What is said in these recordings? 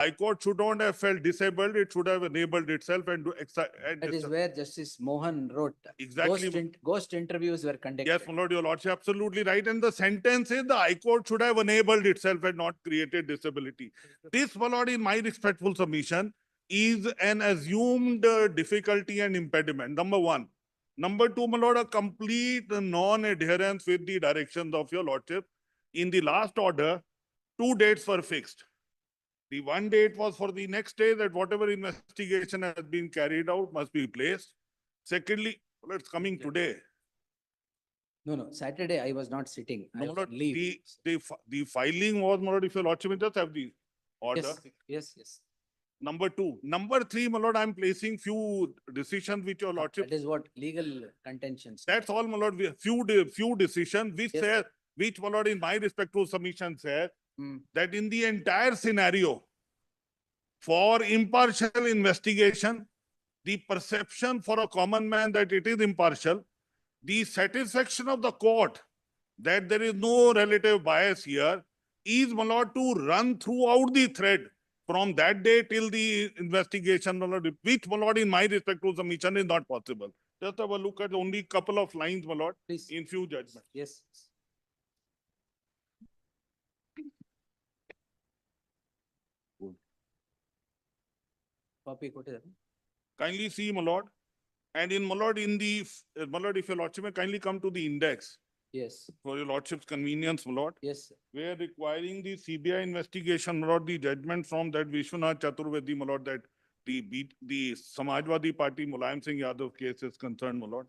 High Court should not have felt disabled, it should have enabled itself and That is where Justice Mohan wrote. Exactly. Ghost interviews were conducted. Yes, my lord, your lordship, absolutely right. And the sentence is the High Court should have enabled itself and not created disability. This, my lord, in my respectful submission, is an assumed difficulty and impediment. Number one. Number two, my lord, a complete non-adherence with the directions of your lordship. In the last order, 2 dates were fixed. The one date was for the next day, that whatever investigation has been carried out must be placed. Secondly, well, it's coming today. No, Saturday I was not sitting. I No, my was lord, on leave. the filing was, my lord, if your lordship will just have the order. Yes. Number two. Number three, my lord, I'm placing few decisions which your lordship. That is what legal contentions. That's all, my lord. We have few decisions which Yes. say, which, my lord, in my respectful submission said Hmm. that in the entire scenario, for impartial investigation, the perception for a common man that it is impartial, the satisfaction of the court that there is no relative bias here is, my lord, to run throughout the thread from that day till the investigation, my lord, which, my lord, in my respectful submission is not possible. Just have a look at only couple of lines, my lord, Please. in few judgments. Yes. Copy ಕೊಟ್ಟಿದ್ದಾರೆ. Kindly see, my lord. And in, my lord, in the, my lord, if your lordship may kindly come to the index Yes. for your lordship's convenience, my lord. Yes. We are requiring the CBI investigation, my lord, the judgment from that Vishwanath Chaturvedi, my lord, that the Samajwadi Party Mulayam Singh Yadav case is concerned, my lord.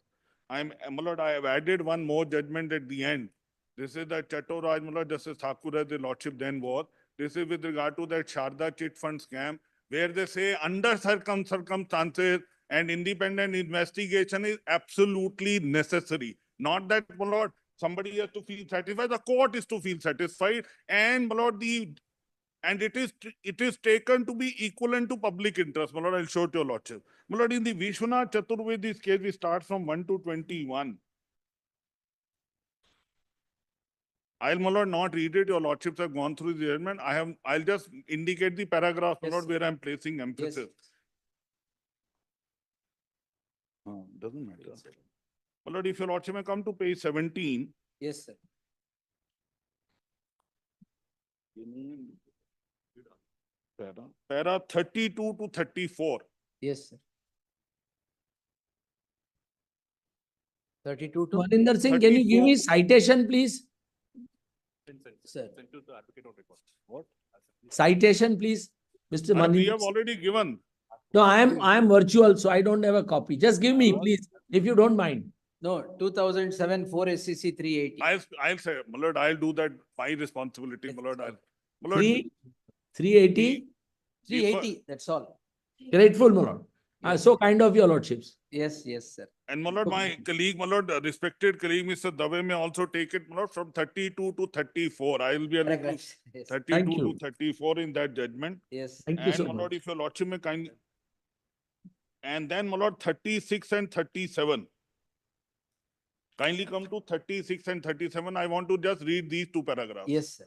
My lord, I have added one more judgment at the end. This is the Chaturaj, my lord, Justice Thakur, the lordship then was. This is with regard to that Sharda chit fund scam, where they say under circumstances and independent investigation is absolutely necessary. Not that, my lord, somebody has to feel satisfied, the court is to feel satisfied, and, my lord, it is taken to be equivalent to public interest. My lord, I'll show it to your lordship. My lord, in the Vishwanath Chaturvedi's case, we start from 1 to 21. I'll, my lord, not read it. Your lordships have gone through the judgment. I'll just indicate the paragraph, my Yes. lord, where I'm placing emphasis. Yes. Doesn't matter. My lord, if your lordship may come to page 17. Yes, sir. Para 32 to 34. Yes, sir. 32 to. Maninder Singh, can you give me citation, please? Sir. What? Citation, please, Mr. We Maninder. have already given. No, I am virtual, so I don't have a copy. Just give me, please, if you don't mind. No, 2007 4 SCC 380. I'll say, my lord, I'll do that by responsibility, Yes, my lord. sir. My lord, 380. 380, that's all. Grateful, my lord. Yes. So kind of your lordships. Yes, sir. And, my lord, my colleague, my lord, respected colleague, Mr. Dave may also take it, my lord, from 32 to 34. I will be able to Paragraphs. Yes. 32 Thank to you. 34 in that judgment. Yes. Thank you And, so my lord, much. if your lordship may kindly. And then, my lord, 36 and 37. Kindly come to 36 and 37. I want to just read these two paragraphs. Yes, sir.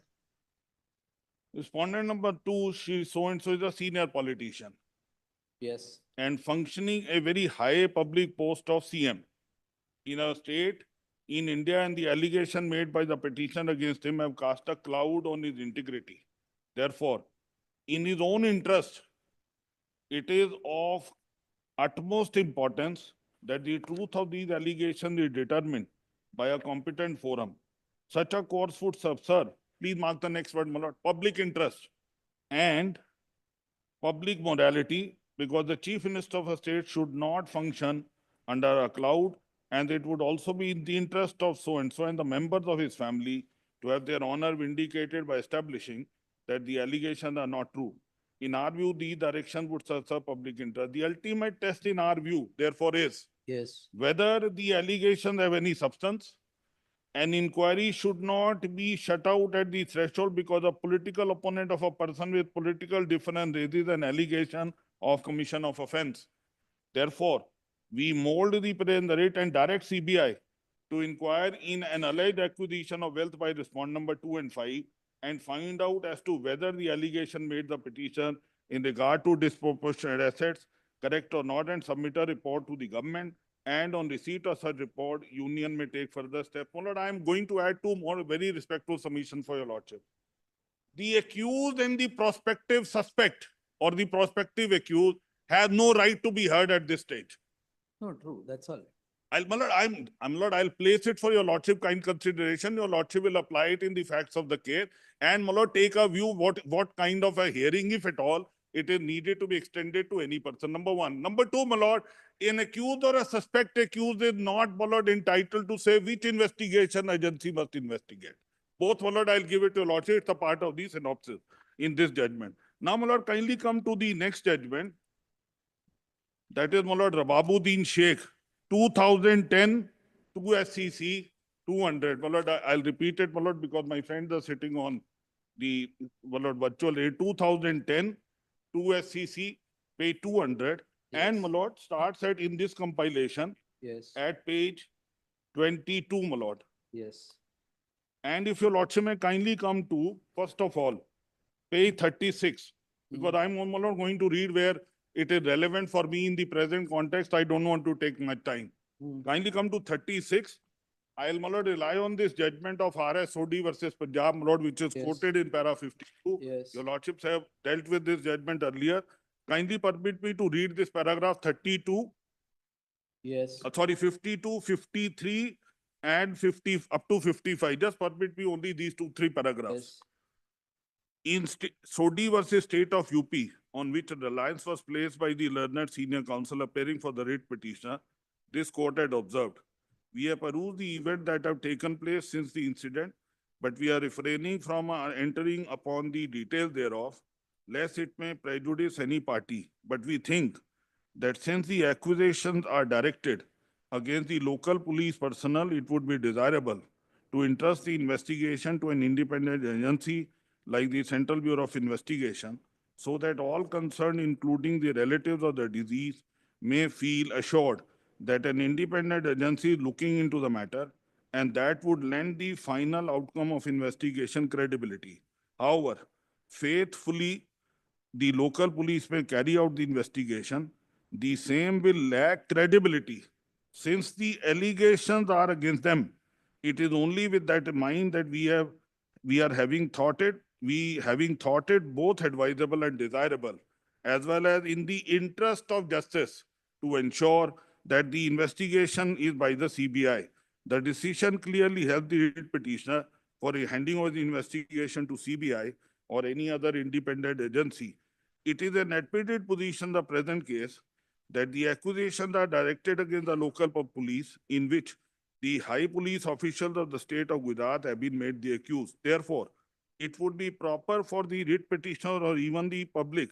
Respondent number 2, she so-and-so is a senior politician Yes. and functioning a very high public post of CM in a state in India, and the allegation made by the petition against him have cast a cloud on his integrity. Therefore, in his own interest, it is of utmost importance that the truth of these allegations is determined by a competent forum. Such a course would subserve, please mark the next word, my lord, public interest and public morality, because the chief minister of a state should not function under a cloud, and it would also be in the interest of so-and-so and the members of his family to have their honor vindicated by establishing that the allegations are not true. In our view, these directions would serve public interest. The ultimate test in our view, therefore, is Yes. whether the allegations have any substance. An inquiry should not be shut out at the threshold because a political opponent of a person with political difference raises an allegation of commission of offense. Therefore, we mold the writ and direct CBI to inquire in an alleged acquisition of wealth by respondent number 2 and 5 and find out as to whether the allegation made the petition in regard to disproportionate assets, correct or not, and submit a report to the government. And on receipt of such report, union may take further steps. My lord, I am going to add two more very respectful submissions for your lordship. The accused and the prospective suspect or the prospective accused have no right to be heard at this stage. No, true, that's all. My lord, I'll place it for your lordship kind consideration. Your lordship will apply it in the facts of the case. And my lord, take a view what kind of a hearing, if at all, it is needed to be extended to any person. Number one. Number two, my lord, an accused or a suspect accused is not, my lord, entitled to say which investigation agency must investigate. Both, my lord, I'll give it to your lordship. It's a part of the synopsis in this judgment. Now, my lord, kindly come to the next judgment. That is, my lord, Rababuddin Sheikh, 2010, 2 SCC, 200. My lord, I'll repeat it, my lord, because my friends are sitting on the, my lord, virtual aid. 2010, 2 SCC, page 200. And, my Yes. lord, starts at, in this compilation, Yes, at page 22, my lord. yes, And if your lordship may kindly come to, first of all, page 36, because I'm, my lord, going to read where it is relevant for me in the present context. I don't want to take much time. Mm. Kindly come to 36. I'll, my lord, rely on this judgment of RSOD versus Punjab, my lord, which is Yes. quoted in para 52. yes, Your lordships have dealt with this judgment earlier. Kindly permit me to read this paragraph 32, yes, 52, 53, and 50 up to 55. Just permit me only these three paragraphs. yes, In Sodi versus State of UP, on which a reliance was placed by the learned senior counsel appearing for the writ petitioner, this court had observed. We have perused the events that have taken place since the incident, but we are refraining from entering upon the details thereof, lest it may prejudice any party. But we think that since the accusations are directed against the local police personnel, it would be desirable to entrust the investigation to an independent agency like the Central Bureau of Investigation, so that all concerned, including the relatives of the deceased, may feel assured that an independent agency is looking into the matter, and that would lend the final outcome of investigation credibility. However, faithfully, the local police may carry out the investigation, the same will lack credibility since the allegations are against them. It is only with that in mind that we are having thought it both advisable and desirable, as well as in the interest of justice, to ensure that the investigation is by the CBI. The decision clearly helps the writ petitioner for handing over the investigation to CBI or any other independent agency. It is an admitted position in the present case that the accusations are directed against the local police, in which the high police officials of the state of Gujarat have been made the accused. Therefore, it would be proper for the writ petitioner or even the public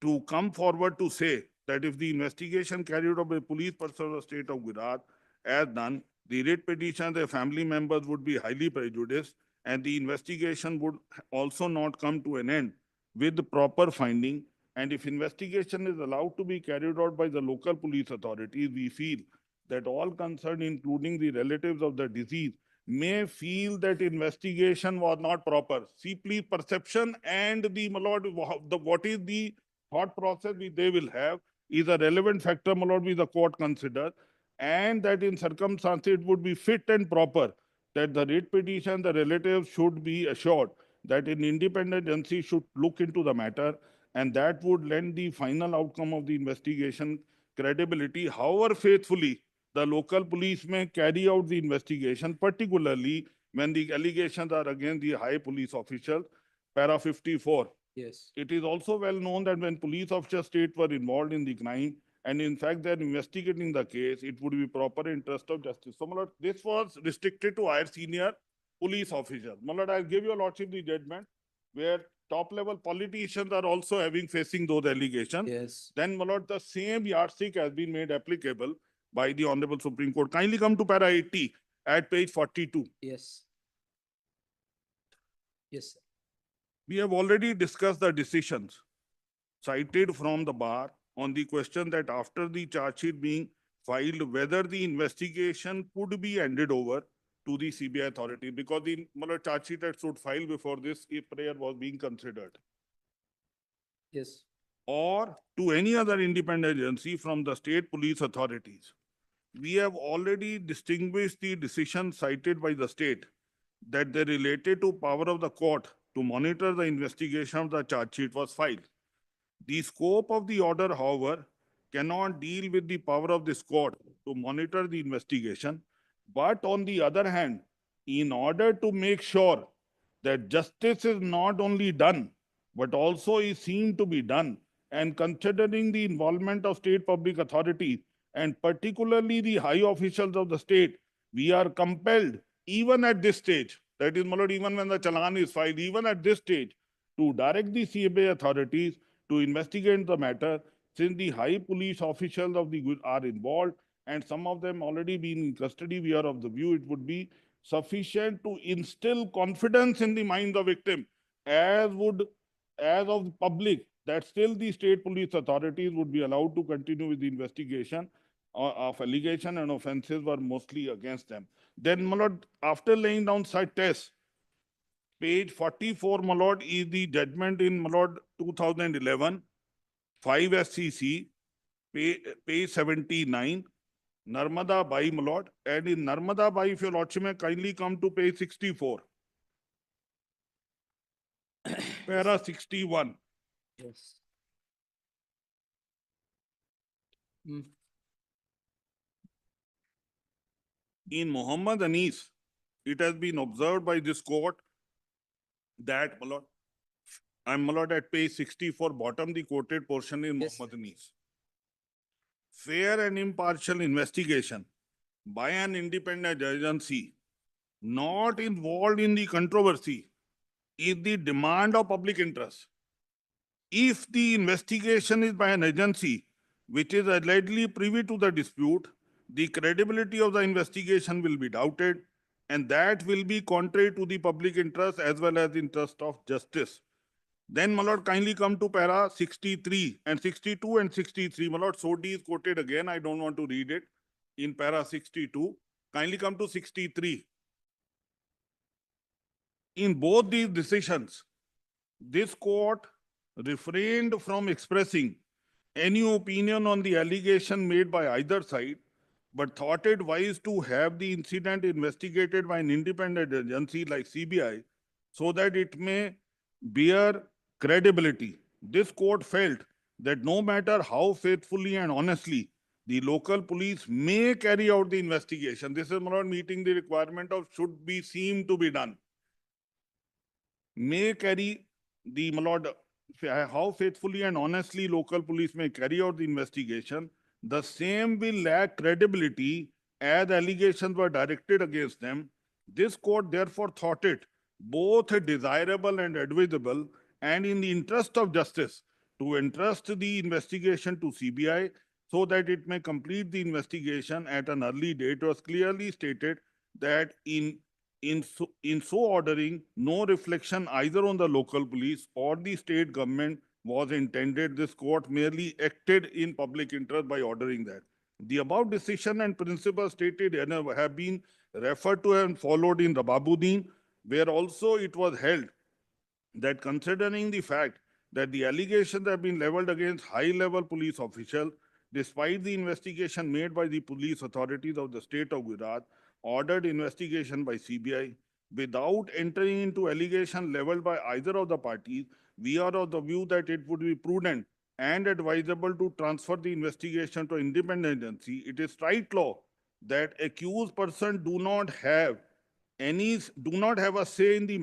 to come forward to say that if the investigation carried out by police person of the state of Gujarat as done, the writ petitioner and their family members would be highly prejudiced, and the investigation would also not come to an end with the proper finding. And if investigation is allowed to be carried out by the local police authorities, we feel that all concerned, including the relatives of the deceased, may feel that investigation was not proper. See, please, perception and the, my lord, what is the thought process they will have is a relevant factor, my lord, which the court considers, and that in circumstances it would be fit and proper that the writ petition, the relatives should be assured that an independent agency should look into the matter, and that would lend the final outcome of the investigation credibility. However faithfully the local police may carry out the investigation, particularly when the allegations are against the high police official, para 54. yes, It is also well known that when police officers state were involved in the crime, and in fact they're investigating the case, it would be proper interest of justice. So, my lord, this was restricted to higher senior police officers. My lord, I'll give your lordship the judgment where top level politicians are also facing those allegations. yes, Then, my lord, the same yardstick has been made applicable by the Honorable Supreme Court. Kindly come to para 80 at page 42. yes. Yes, sir. We have already discussed the decisions cited from the bar on the question that after the charge sheet being filed, whether the investigation could be handed over to the CBI authority, because the charge sheet had stood filed before this prayer was being considered. Yes, or to any other independent agency from the state police authorities. We have already distinguished the decision cited by the state that they related to power of the court to monitor the investigation of the charge sheet was filed. The scope of the order, however, cannot deal with the power of this court to monitor the investigation. But on the other hand, in order to make sure that justice is not only done, but also is seen to be done, and considering the involvement of state public authorities, and particularly the high officials of the state, we are compelled, even at this stage, that is, my lord, even when the challan is filed, even at this stage, to direct the CBI authorities to investigate the matter, since the high police officials of the are involved and some of them already been in custody. We are of the view it would be sufficient to instill confidence in the mind of victim, as of the public, that still the state police authorities would be allowed to continue with the investigation of allegation and offenses were mostly against them. Then, my lord, after laying down such tests, page 44, my lord, is the judgment in, my lord, 2011, 5 SCC, page 79, Narmada Bai, my lord. And in Narmada Bai, if your lordship may kindly come to page 64, para 61. Yes. In Muhammad Anis, it has been observed by this court that, my lord, I'm, my lord, at page 64, bottom, the quoted portion in Yes, Muhammad Anis. Fair and impartial investigation by an independent agency not involved in the controversy is the demand of public interest. If the investigation is by an agency which is allegedly privy to the dispute, the credibility of the investigation will be doubted, and that will be contrary to the public interest as well as the interest of justice. Then, my lord, kindly come to para 63 and 62 and 63. My lord, Sodhi is quoted again. I don't want to read it. In para 62, kindly come to 63. In both these decisions, this court refrained from expressing any opinion on the allegation made by either side, but thought it wise to have the incident investigated by an independent agency like CBI so that it may bear credibility. This court felt that no matter how faithfully and honestly the local police may carry out the investigation, this is not meeting the requirement of should be seem to be done, may carry the, my lord, how faithfully and honestly local police may carry out the investigation, the same will lack credibility as allegations were directed against them. This court therefore thought it both desirable and advisable, and in the interest of justice, to entrust the investigation to CBI so that it may complete the investigation at an early date. It was clearly stated that in so ordering, no reflection either on the local police or the state government was intended. This court merely acted in public interest by ordering that. The above decision and principles stated have been referred to and followed in Rababuddin, where also it was held that considering the fact that the allegations have been leveled against high-level police officials, despite the investigation made by the police authorities of the state of Gujarat, ordered investigation by CBI, without entering into allegation leveled by either of the parties, we are of the view that it would be prudent and advisable to transfer the investigation to independent agency. It is right law that accused person do not have a say in the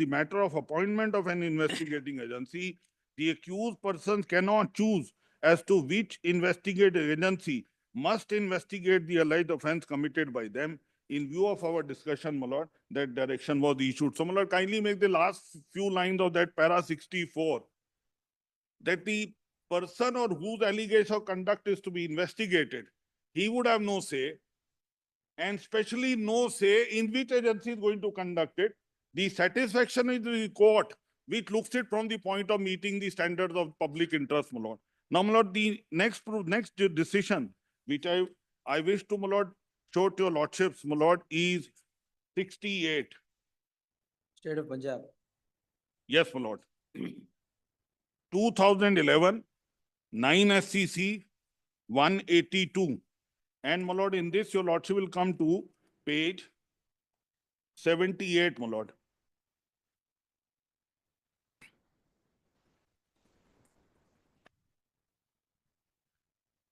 matter of appointment of an investigating agency. The accused persons cannot choose as to which investigative agency must investigate the alleged offense committed by them. In view of our discussion, my lord, that direction was issued. So, my lord, kindly make the last few lines of that para 64, that the person or whose allegation of conduct is to be investigated, he would have no say, and especially no say in which agency is going to conduct it. The satisfaction is the court, which looks it from the point of meeting the standards of public interest, my lord. Now, my lord, the next decision, which I wish to, my lord, show to your lordships, my lord, is 68. State of Punjab. Yes, my lord. 2011, 9 SCC 182. And my lord, in this, your lordship will come to page 78, my lord.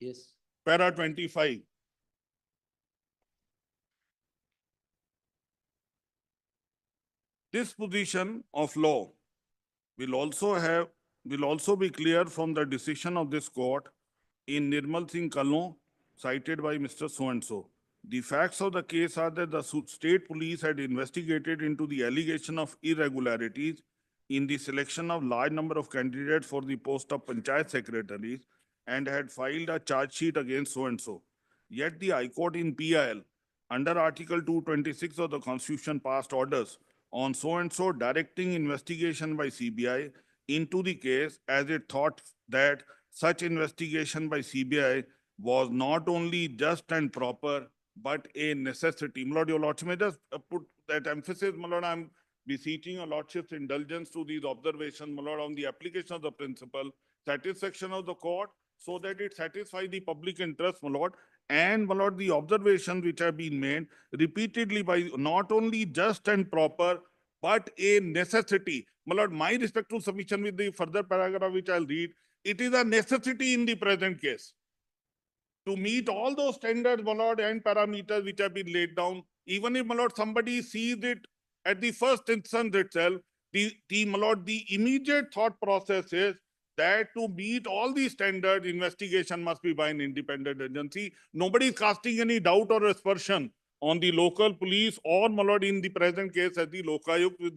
Yes. Para 25. This position of law will also be clear from the decision of this court in Nirmal Singh Kalon, cited by Mr. So-and-so. The facts of the case are that the state police had investigated into the allegation of irregularities in the selection of large number of candidates for the post of panchayat secretaries and had filed a charge sheet against so-and-so. Yet the High Court in PIL, under Article 226 of the Constitution, passed orders on so-and-so directing investigation by CBI into the case, as it thought that such investigation by CBI was not only just and proper, but a necessity. My lord, your lordship, may just put that emphasis, my lord, I'm beseeching your lordship's indulgence to these observations, my lord, on the application of the principle, satisfaction of the court, so that it satisfies the public interest, my lord. And, my lord, the observations which have been made repeatedly by not only just and proper, but a necessity. My lord, my respectful submission with the further paragraph which I'll read, it is a necessity in the present case to meet all those standards, my lord, and parameters which have been laid down. Even if, my lord, somebody sees it at the first instance itself, my lord, the immediate thought process is that to meet all these standards, investigation must be by an independent agency. Nobody is casting any doubt or aspersion on the local police or, my lord, in the present case as the Lokayukt, with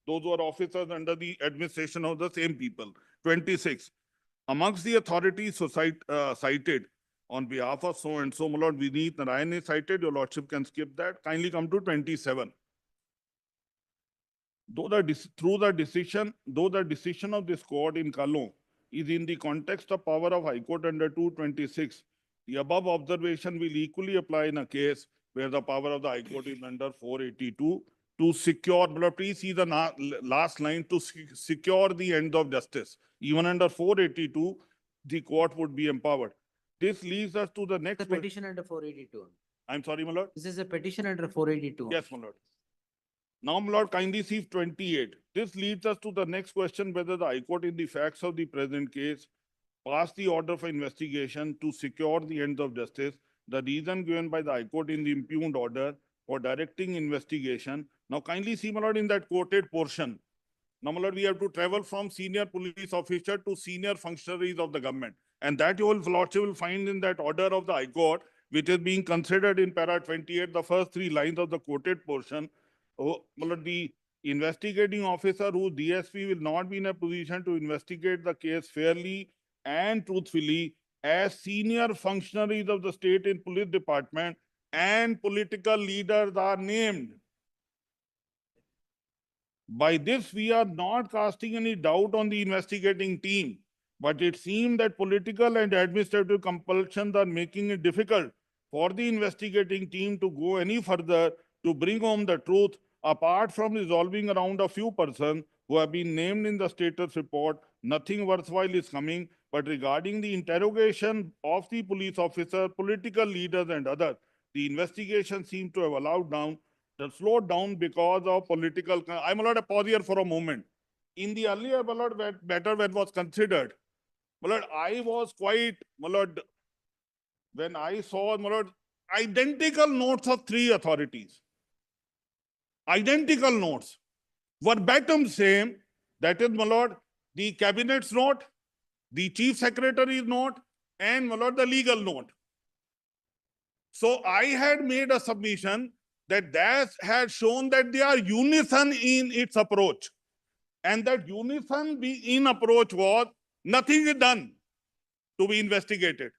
those who are officers under the administration of the same people. 26. Amongst the authorities cited on behalf of so-and-so, my lord, Vineet Narayan is cited. Your lordship can skip that. Kindly come to 27. Though the decision of this court in Kalon is in the context of power of High Court under 226, the above observation will equally apply in a case where the power of the High Court is under 482 to secure, please see the last line, to secure the end of justice. Even under 482, the court would be empowered. This leads us to the The next. petition under 482. I'm sorry, my lord. This is a petition under 482. Yes, my lord. Now, my lord, kindly see 28. This leads us to the next question, whether the High Court in the facts of the present case passed the order for investigation to secure the ends of justice. The reason given by the High Court in the impugned order for directing investigation. Now, kindly see, my lord, in that quoted portion. Now, my lord, we have to travel from senior police officer to senior functionaries of the government. And that your lordship will find in that order of the High Court, which is being considered in para 28, the first three lines of the quoted portion. Oh, my lord, the investigating officer whose DSP will not be in a position to investigate the case fairly and truthfully, as senior functionaries of the state in police department and political leaders are named. By this, we are not casting any doubt on the investigating team, but it seems that political and administrative compulsions are making it difficult for the investigating team to go any further to bring home the truth, apart from resolving around a few persons who have been named in the status report. Nothing worthwhile is coming. But regarding the interrogation of the police officer, political leaders and others, the investigation seems to have slowed down because of political. I'm allowed to pause here for a moment. In the earlier matter when was considered, I was quite, when I saw identical notes of three authorities. Identical notes, verbatim same. That is, my lord, the cabinet's note, the chief secretary's note, and, my lord, the legal note. So I had made a submission that had shown that they are unison in its approach. And that unison in approach was nothing is done to be investigated.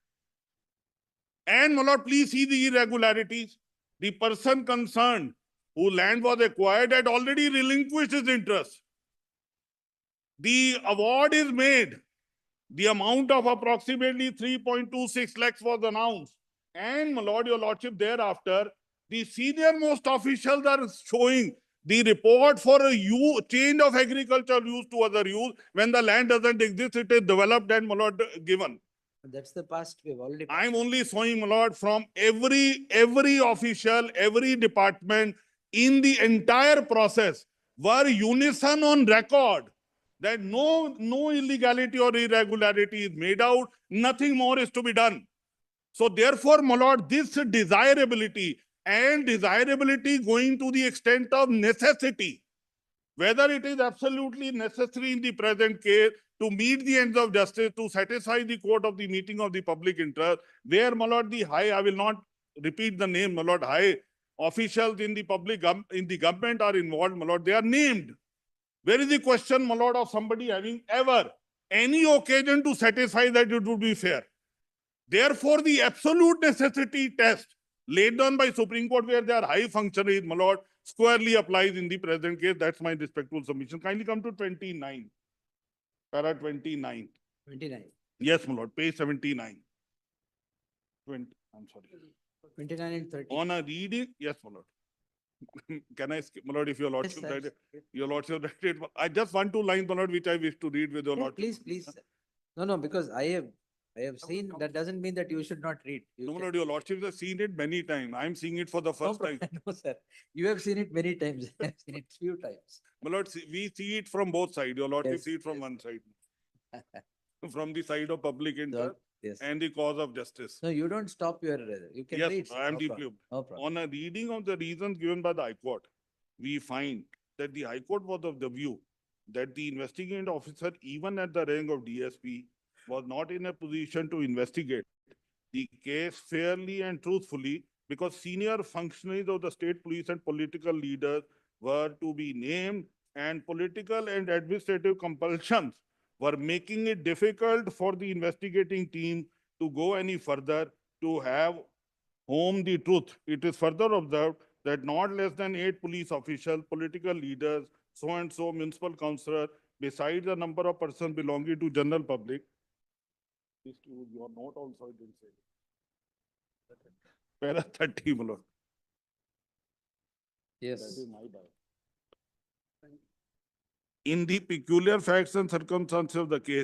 And, my lord, please see the irregularities. The person concerned whose land was acquired had already relinquished his interest. The award is made. The amount of approximately 3.26 lakhs was announced. And, my lord, your lordship, thereafter, the senior most officials are showing The report for a change of agricultural use to other use, when the land doesn't exist, it is developed and, my lord, given. That's the past, we've already. passed. I'm only showing, my lord, from every official, every department in the entire process were unison on record that no illegality or irregularity is made out, nothing more is to be done. So therefore, my lord, this desirability going to the extent of necessity, whether it is absolutely necessary in the present case to meet the ends of justice, to satisfy the court of the meeting of the public interest, where, my lord, the high, I will not repeat the name, my lord, high officials in the in the government are involved, my lord, they are named. Where is the question, my lord, of somebody having ever any occasion to satisfy that it would be fair? Therefore, the absolute necessity test laid down by Supreme Court, where they are high functionaries, my lord, squarely applies in the present case. That's my respectful submission. Kindly come to 29. Para 29. 29. Yes, my lord, page 79. 20, I'm sorry. 29 and 30. On a reading, yes, my lord. Can I skip, my lord, if your Yes, lordship sir. read it? Your lordship read it. I just 1-2 lines, my lord, which I wish to read with your Yeah, lordship. please, please. Sir. No, because I have seen, that doesn't mean that you should not read. You No, my can- lord, your lordship has seen it many times. I'm seeing it for the No, first time. no, sir. You have seen it many times. I have seen it few times. My lord, we see it from both sides. Your lordship Yes, see it from yes. one side. From the side of public interest Yes. and the cause of justice. No, you don't stop your, you can Yes, read. sir. I am No deeply. problem. No problem. On a reading of the reasons given by the High Court, we find that the High Court was of the view that the investigating officer, even at the rank of DSP, was not in a position to investigate the case fairly and truthfully, because senior functionaries of the state police and political leaders were to be named, and political and administrative compulsions were making it difficult for the investigating team to go any further to have home the truth. It is further observed that not less than 8 police officials, political leaders, so and so municipal councillor, besides a number of persons belonging to general public. This to your note also, I didn't say. Para 30, my lord. That Yes. is my bad. In the peculiar facts and circumstances of the case,